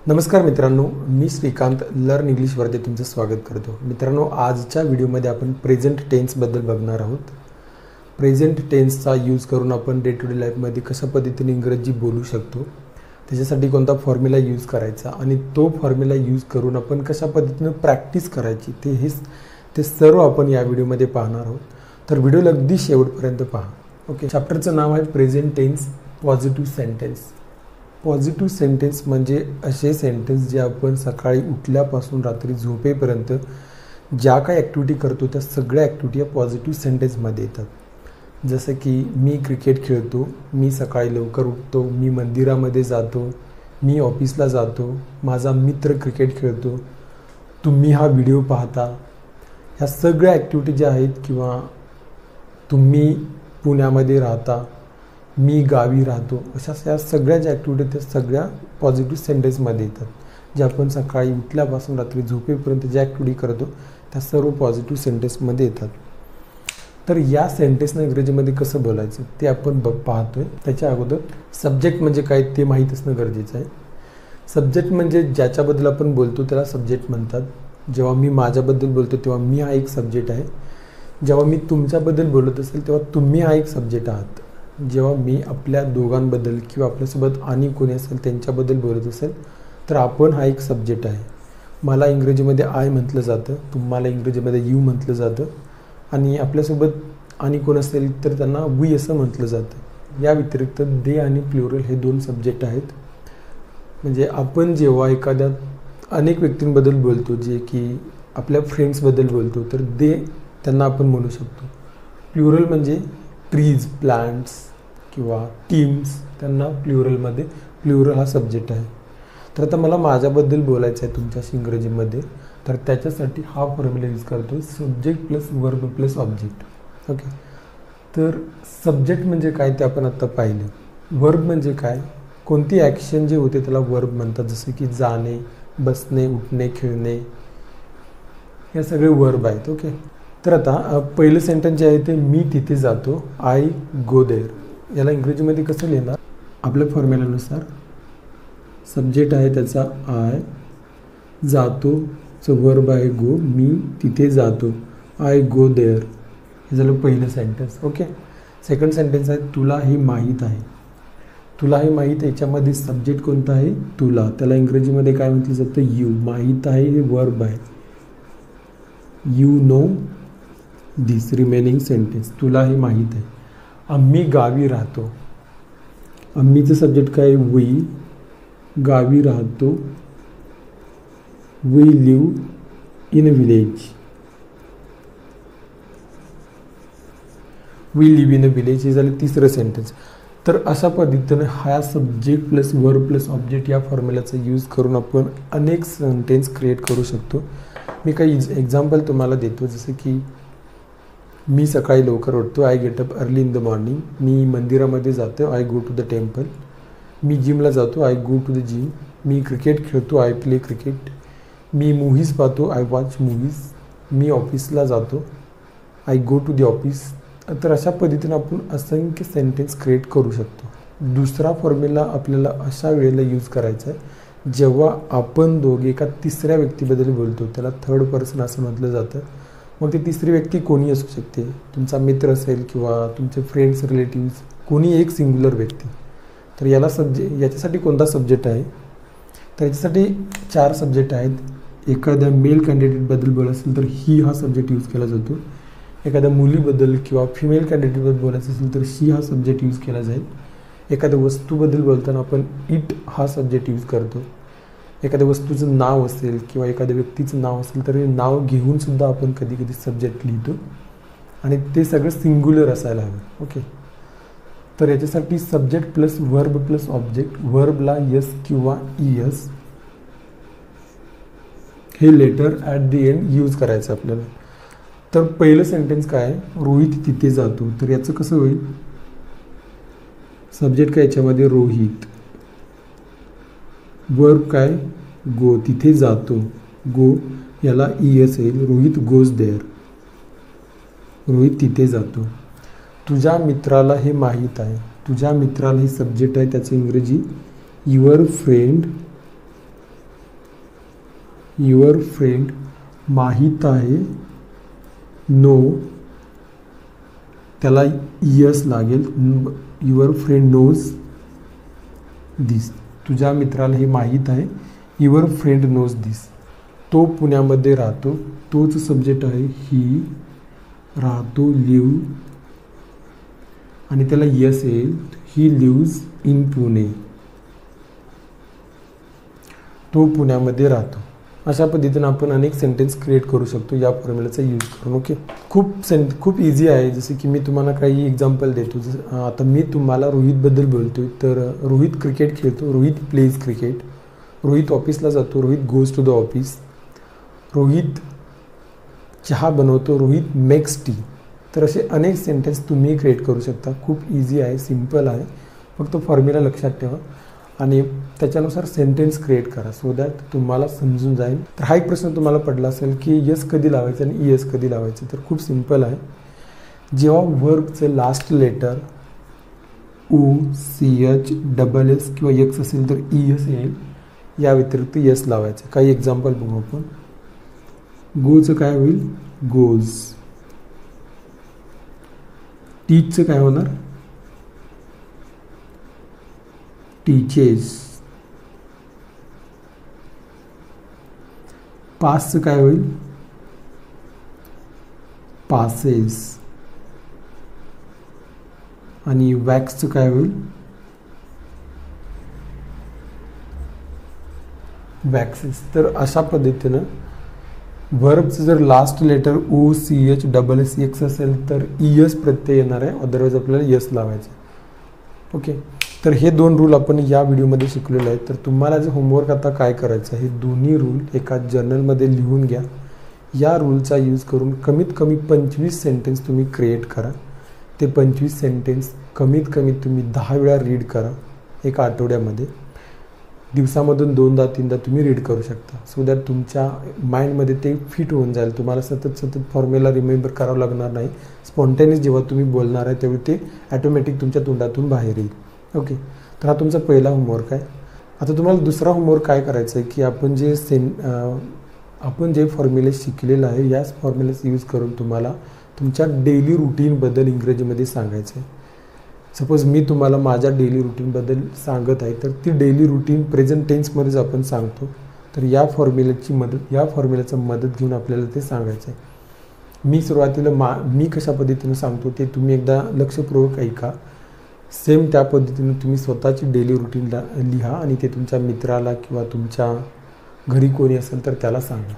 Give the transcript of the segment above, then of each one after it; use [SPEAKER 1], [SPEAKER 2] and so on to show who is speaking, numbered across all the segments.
[SPEAKER 1] नमस्कार मित्रांनो, मी श्रीकांत लर्न इंग्लिशवरती तुमचं स्वागत करतो। मित्रांनो, आजच्या व्हिडिओमध्ये आपण प्रेझेंट टेन्सबद्दल बघणार आहोत। प्रेझेंट टेन्सचा यूज करून आपण डे टू डे लाईफमध्ये कशा पद्धतीने इंग्रजी बोलू शकतो, त्याच्यासाठी कोणता फॉर्म्युला यूज करायचा आणि तो फॉर्म्युला यूज करून आपण कशा पद्धतीने प्रॅक्टिस करायची ते सर्व आपण या व्हिडिओमध्ये पाहणार आहोत। तर व्हिडिओला अगदी शेवटपर्यंत पहा। ओके, चॅप्टरचं नाव आहे present tense positive sentence. Positive sentence म्हणजे असे सेंटेन्स जे आपण सकाळी उठल्यापासून रात्री झोपेपर्यंत ज्या काही ॲक्टिव्हिटी करतो त्या सगळ्या ॲक्टिव्हिटी या पॉझिटिव्ह सेंटेन्समध्ये येतात। जसं की मी क्रिकेट खेळतो, मी सकाळी लवकर उठतो, मी मंदिरामध्ये जातो, मी ऑफिसला जातो, माझा मित्र क्रिकेट खेळतो, तुम्ही हा व्हिडिओ पाहता, ह्या सगळ्या ॲक्टिव्हिटी ज्या आहेत, किंवा तुम्ही पुण्यामध्ये राहता, मी गावी राहतो, अशा या सगळ्या ज्या ॲक्टिव्हिटी त्या सगळ्या पॉझिटिव्ह सेंटेन्समध्ये येतात। जे आपण सकाळी उठल्यापासून रात्री झोपेपर्यंत ज्या ॲक्टिव्हिटी करतो त्या सर्व पॉझिटिव्ह सेंटेन्समध्ये येतात। तर या सेंटेन्सनं इंग्रजीमध्ये कसं बोलायचं ते आपण पाहतोय। त्याच्या अगोदर सब्जेक्ट म्हणजे काय ते माहीत असणं गरजेचं आहे। सब्जेक्ट म्हणजे ज्याच्याबद्दल आपण बोलतो त्याला सब्जेक्ट म्हणतात। जेव्हा मी माझ्याबद्दल बोलतो तेव्हा मी हा एक सब्जेक्ट आहे। जेव्हा मी तुमच्याबद्दल बोलत असेल तेव्हा तुम्ही हा एक सब्जेक्ट आहात। जेव्हा मी आपल्या दोघांबद्दल किंवा आपल्यासोबत आणि कोणी असेल त्यांच्याबद्दल बोलत असेल तर आपण हा एक सब्जेक्ट आहे। मला इंग्रजीमध्ये आय म्हटलं जातं, तुम्हाला इंग्रजीमध्ये यू म्हटलं जातं, आणि आपल्यासोबत आणि कोण असेल तर त्यांना वी असं म्हटलं जातं। या व्यतिरिक्त दे आणि प्लुरल हे दोन सब्जेक्ट आहेत। म्हणजे आपण जेव्हा एखाद्या अनेक व्यक्तींबद्दल बोलतो, जे की आपल्या फ्रेंड्सबद्दल बोलतो, तर दे त्यांना आपण म्हणू शकतो। प्लुरल म्हणजे ट्रीज, प्लांट्स किंवा टीम्स, त्यांना प्लुरलमध्ये प्लुरल हा सब्जेक्ट आहे। तर आता मला माझ्याबद्दल बोलायचं आहे तुमच्याशी इंग्रजीमध्ये, तर त्याच्यासाठी हा फॉर्म्युला यूज करतो, subject plus verb plus object. Okay, तर सब्जेक्ट म्हणजे काय ते आपण आत्ता पाहिलं। वर्ब म्हणजे काय, कोणती ॲक्शन जे होते त्याला वर्ब म्हणतात, जसं की जाणे, बसणे, उठणे, खेळणे, हे सगळे वर्ब आहेत। ओके, तर आता पहिलं सेंटेन्स जे आहे ते मी तिथे जातो, आय गो देअर। याला इंग्रजीमध्ये कसं लिहिणार, आपल्या फॉर्म्युल्यानुसार सब्जेक्ट आहे त्याचा आय, जातोचं वर्ब आहे गो, मी तिथे जातो, आय गो देअर। हे झालं पहिलं सेंटेन्स। ओके, सेकंड सेंटेन्स आहे तुला हे माहीत आहे। तुला हे माहीत आहे, याच्यामध्ये सब्जेक्ट कोणता आहे, तुला, त्याला इंग्रजीमध्ये काय म्हटलं जातं, यू। माहीत आहे हे वर्ब आहे, you know this. Remaining sentence, तुला हे माहीत आहे। आम्ही गावी राहतो, आम्हीचं सब्जेक्ट काय, वी, गावी राहतो, we live in a village, we live in a village. हे झालं तिसरं सेंटेन्स। तर अशा पद्धतीने हा subject plus verb plus object या फॉर्म्युलाचा यूज करून आपण अनेक सेंटेन्स क्रिएट करू शकतो। मी काही एक्झाम्पल तुम्हाला देतो, जसं की मी सकाळी लवकर उठतो, I get up early in the morning. मी मंदिरामध्ये जातो, I go to the temple. मी जिमला जातो, I go to the gym. मी क्रिकेट खेळतो, आय प्ले क्रिकेट। मी मूव्हीज पाहतो, आय वॉच मूव्हीज। मी ऑफिसला जातो, I go to the office. तर अशा पद्धतीने आपण असंख्य सेंटेन्स क्रिएट करू शकतो। दुसरा फॉर्म्युला आपल्याला अशा वेळेला यूज करायचा आहे जेव्हा आपण दोघे एका तिसऱ्या व्यक्तीबद्दल बोलतो, त्याला थर्ड पर्सन असं म्हटलं जातं। मग ती तिसरी व्यक्ती कोणी असू शकते, तुमचा मित्र असेल किंवा तुमचे फ्रेंड्स, रिलेटिव्स, कोणी एक सिंग्युलर व्यक्ती। तर याला याच्यासाठी कोणता सब्जेक्ट आहे, तर याच्यासाठी 4 सब्जेक्ट आहेत। एखाद्या मेल कॅन्डिडेटबद्दल बोलायचं असेल तर ही हा सब्जेक्ट यूज केला जातो। एखाद्या मुलीबद्दल किंवा फिमेल कॅन्डिडेटबद्दल बोलायचं असेल तर शी हा सब्जेक्ट यूज केला जाईल। एखाद्या वस्तूबद्दल बोलताना आपण इट हा सब्जेक्ट यूज करतो। एखाद्या वस्तूचं नाव असेल किंवा एखाद्या व्यक्तीचं नाव असेल तर हे नाव घेऊन सुद्धा आपण कधी कधी सब्जेक्ट लिहितो, आणि ते सगळं सिंग्युलर असायला हवं। ओके, तर याच्यासाठी subject plus verb plus object, वर्बला यस किंवा ईएस हे letter at the end use करायचं आपल्याला। तर पहिलं सेंटेन्स काय आहे, रोहित तिथे जातो। तर याचं कसं होईल, सब्जेक्ट काय याच्यामध्ये रोहित, वर्ब काय गो, तिथे जातो, गो, याला ईएस येईल, रोहित गोज देअर, रोहित तिथे जातो। तुझ्या मित्राला हे माहीत आहे, तुझ्या मित्राला हे सब्जेक्ट आहे, त्याचं इंग्रजी युअर फ्रेंड युअर फ्रेंड माहीत आहे, नो त्याला यस लागेल, युअर फ्रेंड नोज दिस, तुझ्या मित्राला हे माहीत आहे, युअर फ्रेंड नोज दिस. तो पुण्यामध्ये राहतो, तोच सब्जेक्ट आहे, ही राहतो, लिव्ह आणि त्याला यस येईल, ही लिव्ज इन पुणे, तो पुण्यामध्ये राहतो. अशा पद्धतीने आपण अनेक सेंटेन्स क्रिएट करू शकतो या फॉर्म्युलाचा यूज करून. ओके, खूप इझी आहे. जसे की मी तुम्हाला काही एक्झाम्पल देतो. आता मी तुम्हाला रोहितबद्दल बोलतोय, तर रोहित क्रिकेट खेळतो, रोहित प्लेज क्रिकेट, रोहित ऑफिसला जातो, Rohit goes to the office, Rohit चहा बनवतो, रोहित मेक्स टी. तर असे अनेक सेंटेन्स तुम्ही क्रिएट करू शकता. खूप इझी आहे, सिम्पल आहे. फक्त फॉर्म्युला लक्षात ठेवा आणि त्याच्यानुसार सेंटेन्स क्रिएट करा, सो दॅट तुम्हाला समजून जाईल. तर हा एक प्रश्न तुम्हाला पडला असेल की यस कधी लावायचं आणि ईएस कधी लावायचं. तर खूप सिम्पल आहे. जेव्हा वर्बचं लास्ट लेटर ओ, CH, SS किंवा एक्स असेल तर ES येईल, या व्यतिरिक्त यस लावायचं. काही एक्झाम्पल बघू आपण. गोचं काय होईल, गोज. टीचचं काय होणार, टीचेस. पासचं काय होईल, पासेस. आणि वॅक्सचं काय होईल, वॅक्सेस. तर अशा पद्धतीनं वर्बचं जर लास्ट लेटर ओ, CH, SS, एक्स असेल तर ES प्रत्यय येणार आहे, अदरवाईज आपल्याला यस लावायचं. ओके, तर हे 2 रूल आपण या व्हिडिओमध्ये शिकलेलो आहे. तर तुम्हाला जे होमवर्क आता काय करायचं आहे, हे दोन्ही रूल एका जर्नलमध्ये लिहून घ्या. या रूलचा यूज करून कमीत कमी 25 सेंटेन्स तुम्ही क्रिएट करा. ते 25 सेंटेन्स कमीत कमी तुम्ही 10 वेळा रीड करा एका आठवड्यामध्ये. दिवसामधून 2दा-3दा तुम्ही रीड करू शकता, सो दॅट तुमच्या माइंडमध्ये ते फिट होऊन जाईल. तुम्हाला सतत फॉर्म्युला रिमेंबर करावं लागणार नाही. स्पॉन्टेनियस जेव्हा तुम्ही बोलणार आहे तेव्हा ते ॲटोमॅटिक तुमच्या तोंडातून बाहेर येईल. ओके, तर हा तुमचा पहिला होमवर्क आहे. आता तुम्हाला दुसरा होमवर्क काय करायचं आहे की आपण जे फॉर्म्युले शिकलेलं आहे, याच फॉर्म्युलेस यूज करून तुम्हाला तुमच्या डेली रुटीनबद्दल इंग्रजीमध्ये सांगायचं आहे. सपोज मी तुम्हाला माझ्या डेली रुटीनबद्दल सांगत आहे, तर ती डेली रुटीन प्रेझेंट टेन्समध्येच आपण सांगतो. तर या फॉर्म्युल्याचं मदत घेऊन आपल्याला ते सांगायचं आहे. मी सुरुवातीला मी कशा पद्धतीनं सांगतो ते तुम्ही एकदा लक्षपूर्वक ऐका. सेम त्या पद्धतीनं तुम्ही स्वतःची डेली रुटीन लिहा आणि ते तुमच्या मित्राला किंवा तुमच्या घरी कोणी असेल तर त्याला सांगा.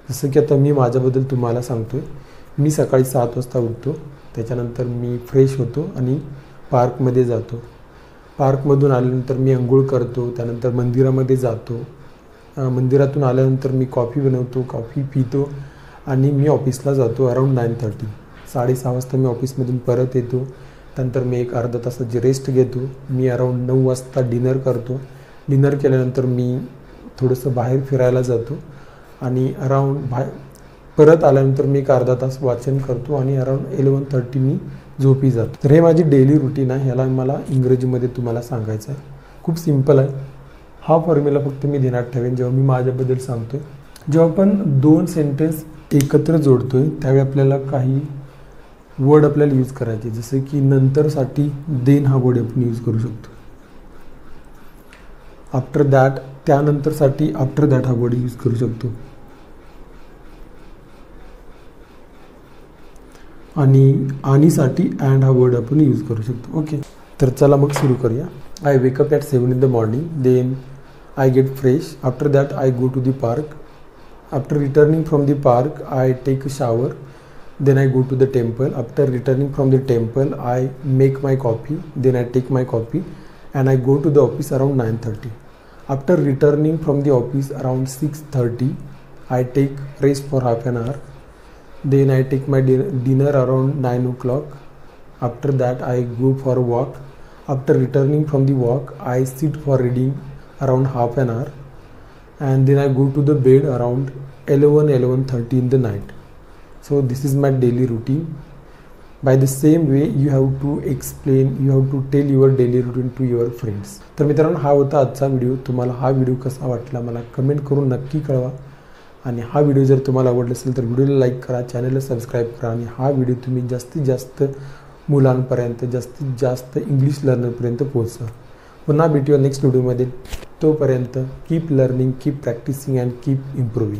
[SPEAKER 1] जसं की आता मी माझ्याबद्दल तुम्हाला सांगतो आहे. मी सकाळी 7 वाजता उठतो, त्याच्यानंतर मी फ्रेश होतो आणि पार्कमध्ये जातो. पार्कमधून आल्यानंतर मी अंघोळ करतो, त्यानंतर मंदिरामध्ये जातो. मंदिरातून आल्यानंतर मी कॉफी बनवतो, कॉफी पितो आणि मी ऑफिसला जातो अराऊंड 9:30. 6:30 वाजता मी ऑफिसमधून परत येतो. त्यानंतर मी एक अर्धा तासाची रेस्ट घेतो. मी अराऊंड 9 वाजता डिनर करतो. डिनर केल्यानंतर मी थोडंसं बाहेर फिरायला जातो आणि परत आल्यानंतर मी एक अर्धा तास वाचन करतो आणि अराऊंड 11:30 मी झोपी जातो. तर हे माझी डेली रुटीन आहे. ह्याला मला इंग्रजीमध्ये तुम्हाला सांगायचं आहे. खूप सिम्पल आहे. हा फॉर्म्युला फक्त मी ध्यानात ठेवेन जेव्हा मी माझ्याबद्दल सांगतो आहे. जेव्हा आपण 2 सेंटेन्स एकत्र जोडतो आहे त्यावेळी आपल्याला काही वर्ड आपल्याला यूज करायचे. जसे की नंतरसाठी देन हा वर्ड आपण यूज करू शकतो. आफ्टर दॅट, त्यानंतरसाठी आफ्टर दॅट हा वर्ड यूज करू शकतो. आणि साठी अँड हा वर्ड आपण यूज करू शकतो. ओके, तर चला मग सुरू करूया. I wake up at 7 in the morning, then I get fresh. After that I go to the park. After returning from the park I take a shower. Then I go to the temple. After returning from the temple, I make my coffee. Then I take my coffee and I go to the office around 9:30. After returning from the office around 6:30, I take rest for half an hour. Then I take my dinner around 9 o'clock. After that, I go for a walk. After returning from the walk, I sit for reading around half an hour. And then I go to the bed around 11:30 in the night. So this is my daily routine. By the same way you have to tell your daily routine to your friends. तर मित्रांनो, हा होता आजचा video. तुम्हाला हा video कसा वाटला मला कमेंट करून नक्की कळवा. आणि हा व्हिडिओ जर तुम्हाला आवडला असेल तर व्हिडिओला लाईक करा, चॅनलला सबस्क्राईब करा आणि हा व्हिडिओ तुम्ही जास्तीत जास्त मुलांपर्यंत, जास्तीत जास्त इंग्लिश लर्नरपर्यंत पोहोचवा. पुन्हा भेटूया नेक्स्ट व्हिडिओमध्ये. तोपर्यंत keep learning, keep practising and keep improving.